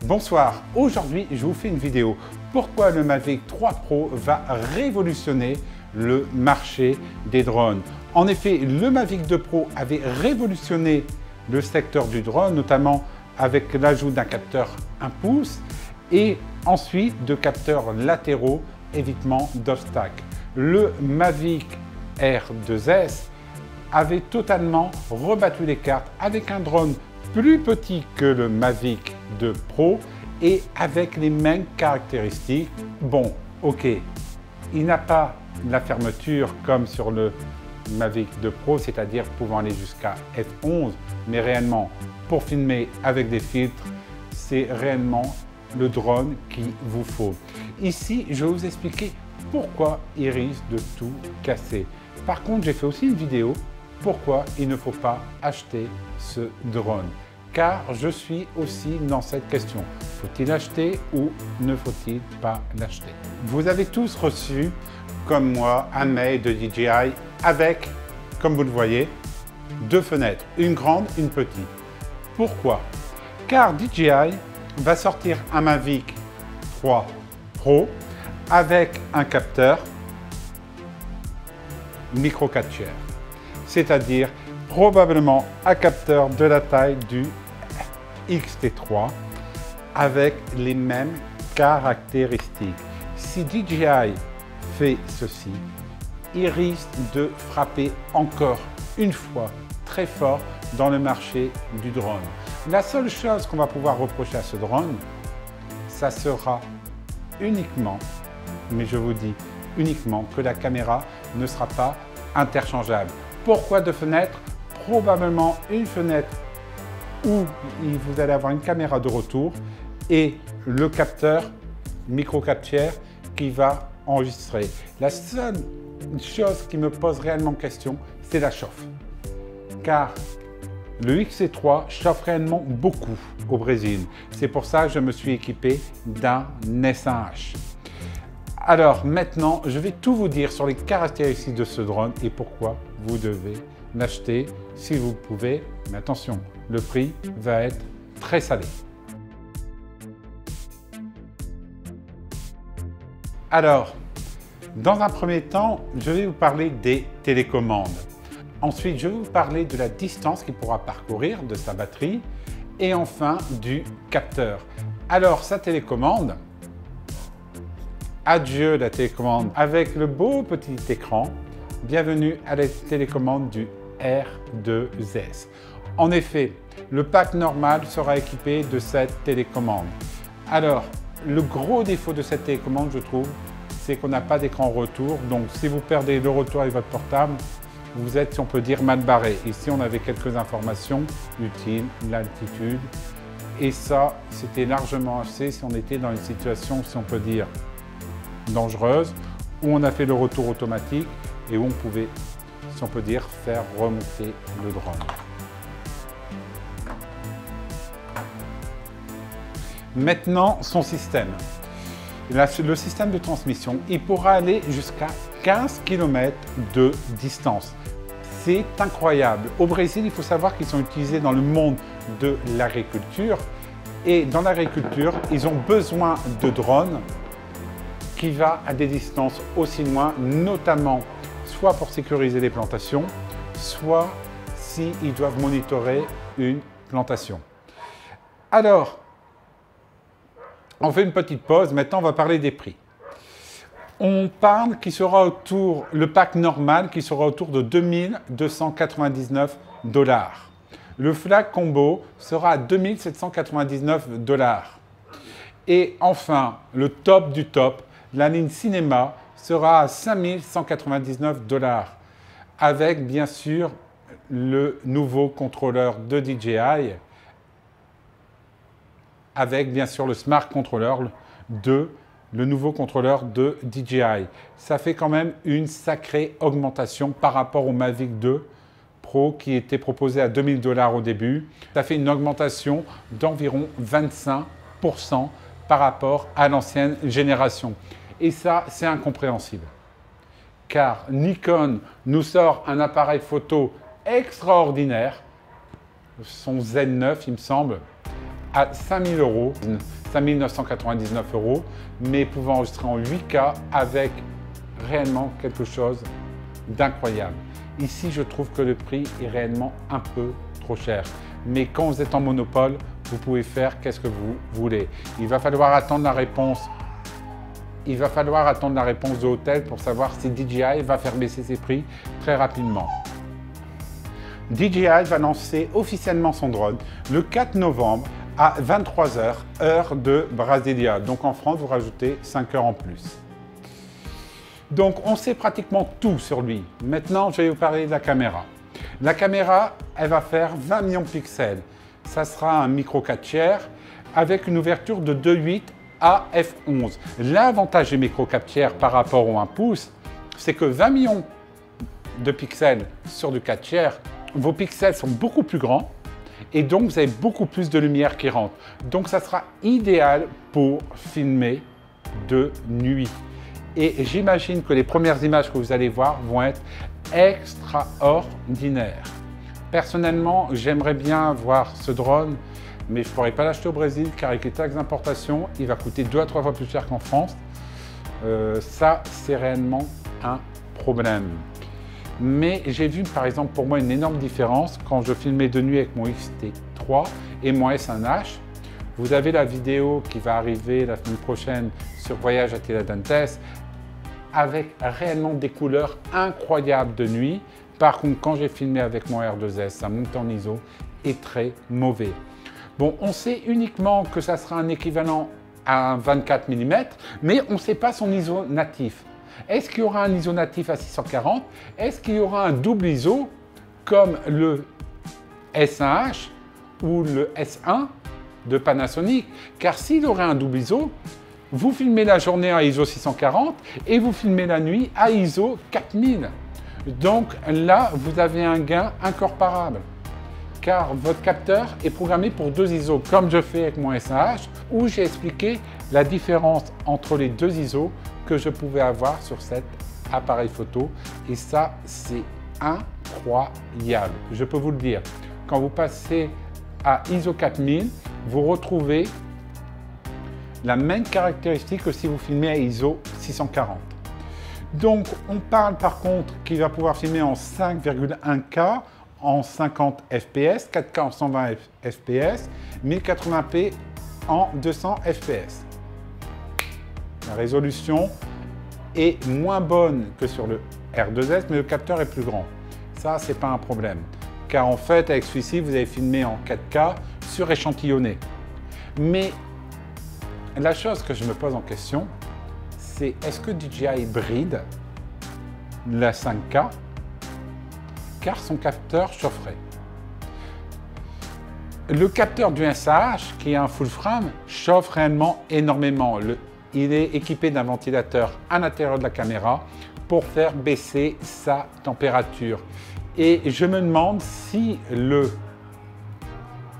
Bonsoir, aujourd'hui je vous fais une vidéo. Pourquoi le Mavic 3 Pro va révolutionner le marché des drones? En effet, le Mavic 2 Pro avait révolutionné le secteur du drone, notamment avec l'ajout d'un capteur 1 pouce et ensuite de capteurs latéraux évitement d'obstacles. Le Mavic Air 2S avait totalement rebattu les cartes avec un drone plus petit que le Mavic 2 Pro et avec les mêmes caractéristiques. Bon, ok, il n'a pas la fermeture comme sur le Mavic 2 Pro, c'est-à-dire pouvant aller jusqu'à f11, mais réellement, pour filmer avec des filtres, c'est réellement le drone qu'il vous faut. Ici, je vais vous expliquer pourquoi il risque de tout casser. Par contre, j'ai fait aussi une vidéo pourquoi il ne faut pas acheter ce drone. Car je suis aussi dans cette question. Faut-il acheter ou ne faut-il pas l'acheter? Vous avez tous reçu, comme moi, un mail de DJI avec, comme vous le voyez, deux fenêtres, une grande, une petite. Pourquoi? Car DJI va sortir un Mavic 3 Pro avec un capteur micro 4 tiers. C'est-à-dire probablement un capteur de la taille du X-T3 avec les mêmes caractéristiques. Si DJI fait ceci, il risque de frapper encore une fois très fort dans le marché du drone. La seule chose qu'on va pouvoir reprocher à ce drone, ça sera uniquement, mais je vous dis uniquement, que la caméra ne sera pas interchangeable. Pourquoi deux fenêtres? Probablement une fenêtre où vous allez avoir une caméra de retour et le capteur micro 4 tiers qui va enregistrer. La seule chose qui me pose réellement question, c'est la chauffe. Car le XC3 chauffe réellement beaucoup au Brésil. C'est pour ça que je me suis équipé d'un S1H. Alors maintenant, je vais tout vous dire sur les caractéristiques de ce drone et pourquoi vous devez l'acheter si vous pouvez. Mais attention, le prix va être très salé. Alors, dans un premier temps, je vais vous parler des télécommandes. Ensuite, je vais vous parler de la distance qu'il pourra parcourir de sa batterie et enfin du capteur. Alors, sa télécommande, adieu la télécommande avec le beau petit écran. Bienvenue à la télécommande du R2S. En effet, le pack normal sera équipé de cette télécommande. Alors, le gros défaut de cette télécommande, je trouve, c'est qu'on n'a pas d'écran retour. Donc, si vous perdez le retour avec votre portable, vous êtes, si on peut dire, mal barré. Ici, on avait quelques informations utiles, l'altitude. Et ça, c'était largement assez si on était dans une situation, si on peut dire, dangereuse, où on a fait le retour automatique et où on pouvait, si on peut dire, faire remonter le drone. Maintenant, son système. Le système de transmission, il pourra aller jusqu'à 15 km de distance. C'est incroyable. Au Brésil, il faut savoir qu'ils sont utilisés dans le monde de l'agriculture. Et dans l'agriculture, ils ont besoin de drones qui vont à des distances aussi loin, notamment soit pour sécuriser les plantations, soit s'ils doivent monitorer une plantation. Alors, on fait une petite pause. Maintenant, on va parler des prix. On parle qui sera autour, le pack normal qui sera autour de 2299 $. Le flag combo sera à 2799 $. Et enfin, le top du top, la ligne cinéma sera à 5199 $. Avec bien sûr le nouveau contrôleur de DJI, avec bien sûr le Smart Controller le nouveau contrôleur de DJI. Ça fait quand même une sacrée augmentation par rapport au Mavic 2 Pro qui était proposé à 2000 $ au début. Ça fait une augmentation d'environ 25% par rapport à l'ancienne génération. Et ça, c'est incompréhensible. Car Nikon nous sort un appareil photo extraordinaire, son Z9 il me semble, à 5000 €. 5 999 €, mais pouvant enregistrer en 8K avec réellement quelque chose d'incroyable. Ici, je trouve que le prix est réellement un peu trop cher. Mais quand vous êtes en monopole, vous pouvez faire qu'est-ce que vous voulez. Il va falloir attendre la réponse. Il va falloir attendre la réponse de Autel pour savoir si DJI va faire baisser ses prix très rapidement. DJI va lancer officiellement son drone le 4 novembre à 23 h, heure de Brasilia. Donc en France, vous rajoutez 5 heures en plus. Donc on sait pratiquement tout sur lui. Maintenant, je vais vous parler de la caméra. La caméra, elle va faire 20 millions de pixels. Ça sera un micro 4 tiers avec une ouverture de 2.8 à f11. L'avantage des micro 4 tiers par rapport au 1 pouce, c'est que 20 millions de pixels sur du 4 tiers, vos pixels sont beaucoup plus grands et donc vous avez beaucoup plus de lumière qui rentre. Donc ça sera idéal pour filmer de nuit. Et j'imagine que les premières images que vous allez voir vont être extraordinaires. Personnellement, j'aimerais bien voir ce drone, mais je ne pourrais pas l'acheter au Brésil car avec les taxes d'importation, il va coûter 2 à 3 fois plus cher qu'en France. Ça, c'est réellement un problème. Mais j'ai vu par exemple pour moi une énorme différence quand je filmais de nuit avec mon X-T3 et mon S1H. Vous avez la vidéo qui va arriver la semaine prochaine sur Voyage à Tiradentes avec réellement des couleurs incroyables de nuit. Par contre, quand j'ai filmé avec mon R2S, ça monte en ISO est très mauvais. Bon, on sait uniquement que ça sera un équivalent à un 24 mm, mais on ne sait pas son ISO natif. Est-ce qu'il y aura un ISO natif à 640? Est-ce qu'il y aura un double ISO comme le S1H ou le S1 de Panasonic? Car s'il aurait un double ISO, vous filmez la journée à ISO 640 et vous filmez la nuit à ISO 4000. Donc là, vous avez un gain incomparable. Car votre capteur est programmé pour 2 ISO, comme je fais avec mon S1H, où j'ai expliqué la différence entre les 2 ISO que je pouvais avoir sur cet appareil photo. Et ça, c'est incroyable. Je peux vous le dire. Quand vous passez à ISO 4000, vous retrouvez la même caractéristique que si vous filmez à ISO 640. Donc, on parle par contre qu'il va pouvoir filmer en 5,1K en 50 fps, 4K en 120 fps, 1080p en 200 fps. La résolution est moins bonne que sur le R2S, mais le capteur est plus grand. Ça, c'est pas un problème. Car en fait, avec celui-ci, vous avez filmé en 4K suréchantillonné. Mais la chose que je me pose en question, c'est est-ce que DJI bride la 5K car son capteur chaufferait. Le capteur du S1H, qui est un full frame, chauffe réellement énormément. Il est équipé d'un ventilateur à l'intérieur de la caméra pour faire baisser sa température. Et je me demande si le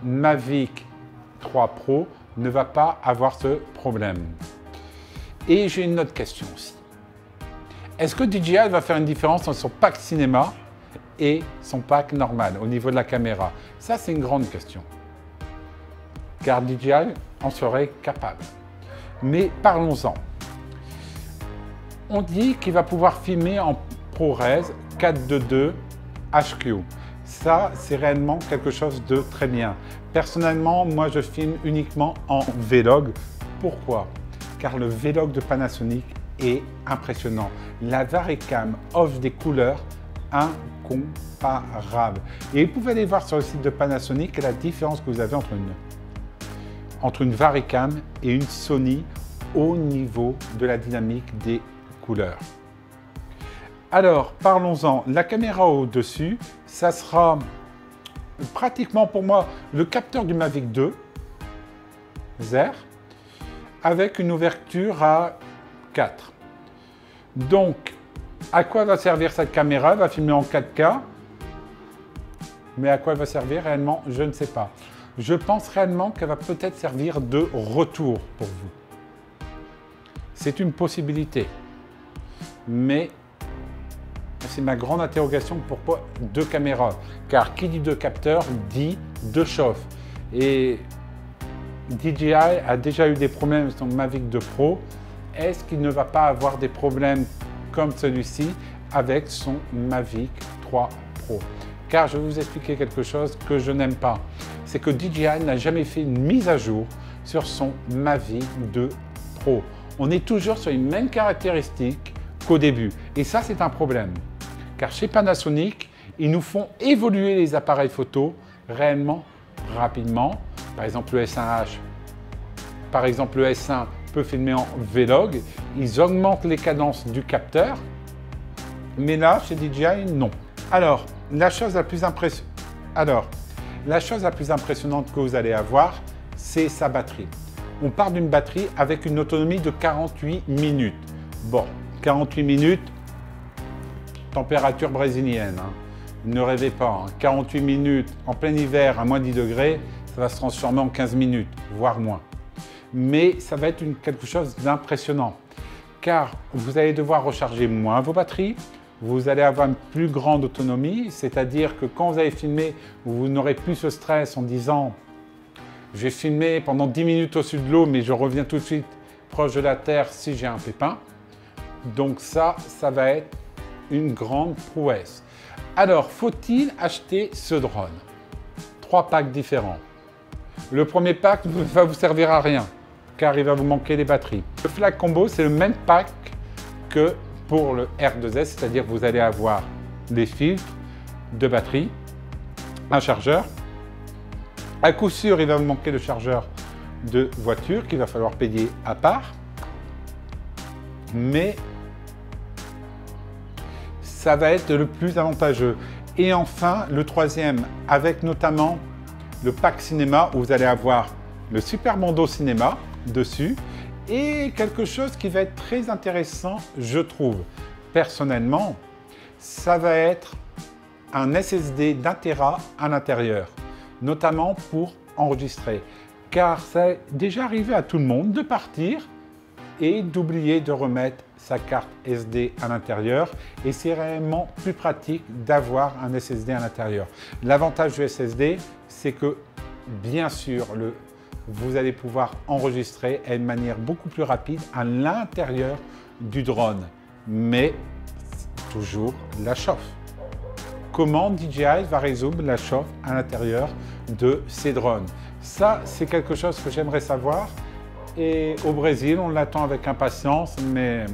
Mavic 3 Pro ne va pas avoir ce problème. Et j'ai une autre question aussi. Est-ce que DJI va faire une différence entre son pack cinéma et son pack normal au niveau de la caméra? Ça, c'est une grande question. Car DJI en serait capable. Mais parlons-en. On dit qu'il va pouvoir filmer en ProRes 422 HQ. Ça, c'est réellement quelque chose de très bien. Personnellement, moi, je filme uniquement en Vlog. Pourquoi? Car le Vlog de Panasonic est impressionnant. La Varicam offre des couleurs incomparables. Et vous pouvez aller voir sur le site de Panasonic la différence que vous avez entre une Varicam et une Sony au niveau de la dynamique des couleurs. Alors, parlons-en. La caméra au-dessus, ça sera pratiquement pour moi le capteur du Mavic 2 Air avec une ouverture à 4. Donc, à quoi va servir cette caméra? Elle va filmer en 4K, mais à quoi elle va servir réellement? Je ne sais pas. Je pense réellement qu'elle va peut-être servir de retour pour vous. C'est une possibilité, mais c'est ma grande interrogation. Pourquoi 2 caméras? Car qui dit 2 capteurs dit 2 chauffe. Et DJI a déjà eu des problèmes avec son Mavic 2 Pro. Est-ce qu'il ne va pas avoir des problèmes comme celui-ci avec son Mavic 3 Pro? Car je vais vous expliquer quelque chose que je n'aime pas. C'est que DJI n'a jamais fait une mise à jour sur son Mavic 2 Pro. On est toujours sur les mêmes caractéristiques qu'au début. Et ça, c'est un problème. Car chez Panasonic, ils nous font évoluer les appareils photo réellement rapidement. Par exemple, le S1H, par exemple, le S1 peut filmer en Vlog. Ils augmentent les cadences du capteur. Mais là, chez DJI, non. Alors, la chose la plus impressionnante que vous allez avoir, c'est sa batterie. On part d'une batterie avec une autonomie de 48 minutes. Bon, 48 minutes, température brésilienne. Hein. Ne rêvez pas, hein. 48 minutes en plein hiver à moins 10 degrés, ça va se transformer en 15 minutes, voire moins. Mais ça va être quelque chose d'impressionnant, car vous allez devoir recharger moins vos batteries, vous allez avoir une plus grande autonomie, c'est-à-dire que quand vous allez filmer, vous n'aurez plus ce stress en disant « je vais filmer pendant 10 minutes au-dessus de l'eau, mais je reviens tout de suite proche de la terre si j'ai un pépin ». Donc ça va être une grande prouesse. Alors, faut-il acheter ce drone? 3 packs différents. Le premier pack ne va vous servir à rien, car il va vous manquer les batteries. Le Flag Combo, c'est le même pack que pour le R2S, c'est-à-dire que vous allez avoir des filtres de batterie, un chargeur. À coup sûr, il va vous manquer le chargeur de voiture qu'il va falloir payer à part. Mais ça va être le plus avantageux. Et enfin, le troisième, avec notamment le pack cinéma, où vous allez avoir le Super Mondo Cinéma dessus, et quelque chose qui va être très intéressant, je trouve. Personnellement, ça va être un SSD d'1 Tera à l'intérieur, notamment pour enregistrer. Car ça est déjà arrivé à tout le monde de partir et d'oublier de remettre sa carte SD à l'intérieur, et c'est réellement plus pratique d'avoir un SSD à l'intérieur. L'avantage du SSD, c'est que bien sûr, vous allez pouvoir enregistrer de manière beaucoup plus rapide à l'intérieur du drone, mais toujours la chauffe. Comment DJI va résoudre la chauffe à l'intérieur de ces drones? Ça, c'est quelque chose que j'aimerais savoir. Et au Brésil, on l'attend avec impatience, mais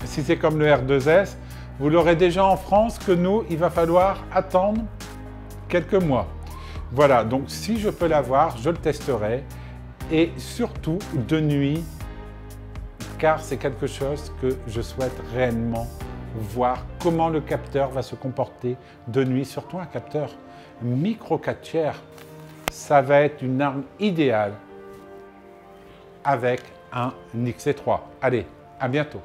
si c'est comme le R2S, vous l'aurez déjà en France, que nous, il va falloir attendre quelques mois. Voilà, donc si je peux l'avoir, je le testerai, et surtout de nuit, car c'est quelque chose que je souhaite réellement voir comment le capteur va se comporter de nuit, surtout un capteur micro 4 tiers. Ça va être une arme idéale avec un XC3. Allez, à bientôt.